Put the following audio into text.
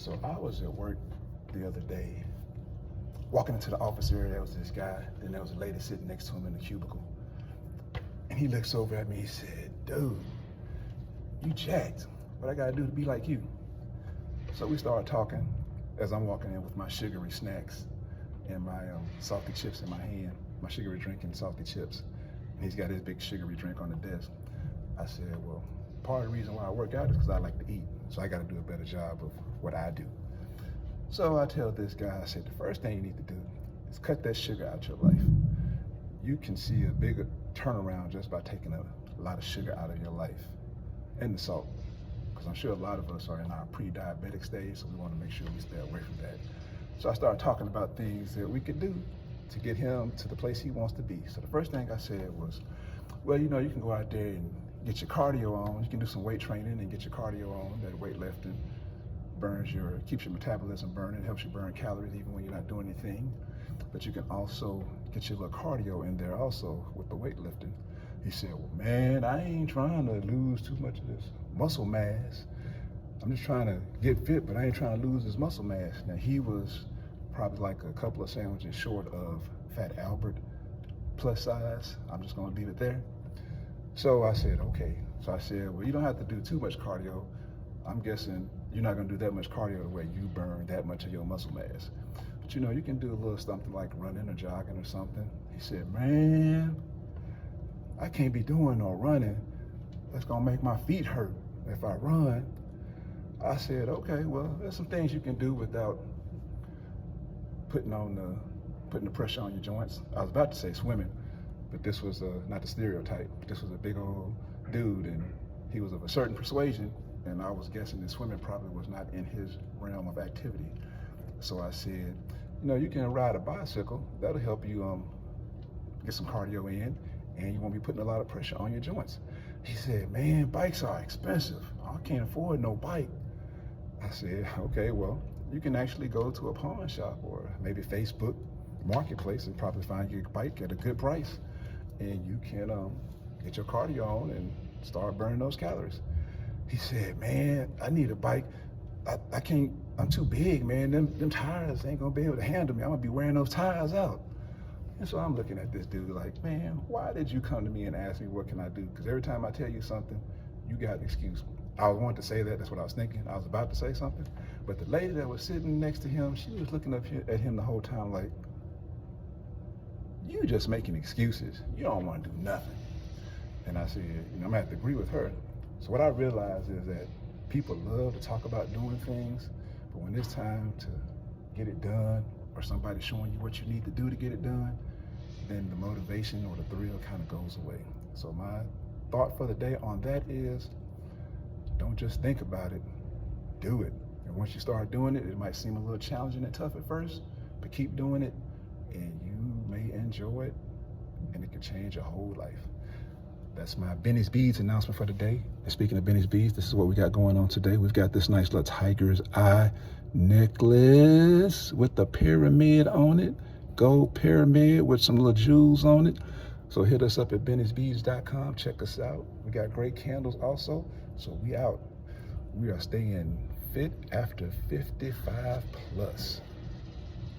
So I was at work the other day, walking into the office area. There was this guy, and there was a lady sitting next to him in the cubicle. And he looks over at me, he said, "Dude, you jacked. What I gotta do to be like you?" So we started talking as I'm walking in with my sugary snacks and my salty chips in my hand, my sugary drink and salty chips. And he's got his big sugary drink on the desk. I said, well, part of the reason why I work out is because I like to eat. So I got to do a better job of what I do. So I tell this guy, I said, the first thing you need to do is cut that sugar out your life. You can see a bigger turnaround just by taking a lot of sugar out of your life and the salt. Because I'm sure a lot of us are in our pre-diabetic stage, so we want to make sure we stay away from that. So I started talking about things that we could do to get him to the place he wants to be. So the first thing I said was, well, you can go out there and get your cardio on. You can do some weight training and get your cardio on. That weightlifting keeps your metabolism burning, helps you burn calories even when you're not doing anything. But you can also get your little cardio in there also with the weightlifting. He said, well, man, I ain't trying to lose too much of this muscle mass. I'm just trying to get fit, but I ain't trying to lose this muscle mass. Now, he was probably like a couple of sandwiches short of Fat Albert plus size. I'm just gonna leave it there. So I said, okay. So I said, well, you don't have to do too much cardio. I'm guessing you're not gonna do that much cardio the way you burn that much of your muscle mass. But you can do a little something like running or jogging or something. He said, man, I can't be doing no running. That's gonna make my feet hurt if I run. I said, okay, well, there's some things you can do without putting the pressure on your joints. I was about to say swimming, but this was not the stereotype. This was a big old dude, and he was of a certain persuasion, and I was guessing that swimming probably was not in his realm of activity. So I said, you can ride a bicycle. That'll help you get some cardio in, and you won't be putting a lot of pressure on your joints. He said, man, bikes are expensive. I can't afford no bike. I said, okay, well, you can actually go to a pawn shop or maybe Facebook Marketplace and probably find your bike at a good price. And you can get your cardio on and start burning those calories. He said, man, I need a bike. I can't, I'm too big, man. Them tires ain't gonna be able to handle me. I'm gonna be wearing those tires out. And so I'm looking at this dude like, man, why did you come to me and ask me what can I do? Because every time I tell you something, you got an excuse. I wanted to say that's what I was thinking. I was about to say something. But the lady that was sitting next to him, she was looking up at him the whole time like, you just making excuses. You don't want to do nothing. And I said, I'm gonna have to agree with her. So what I realized is that people love to talk about doing things, but when it's time to get it done, or somebody showing you what you need to do to get it done, then the motivation or the thrill kind of goes away. So my thought for the day on that is, don't just think about it, do it. And once you start doing it, it might seem a little challenging and tough at first, but keep doing it and you may enjoy it, and it can change your whole life. That's my Benny's Beads announcement for the day. And speaking of Benny's Beads, this is what we got going on today. We've got this nice little tiger's eye necklace with the pyramid on it, gold pyramid with some little jewels on it. So hit us up at bennysbeads.com, check us out. We got great candles also. So we out. We are staying fit after 55 plus.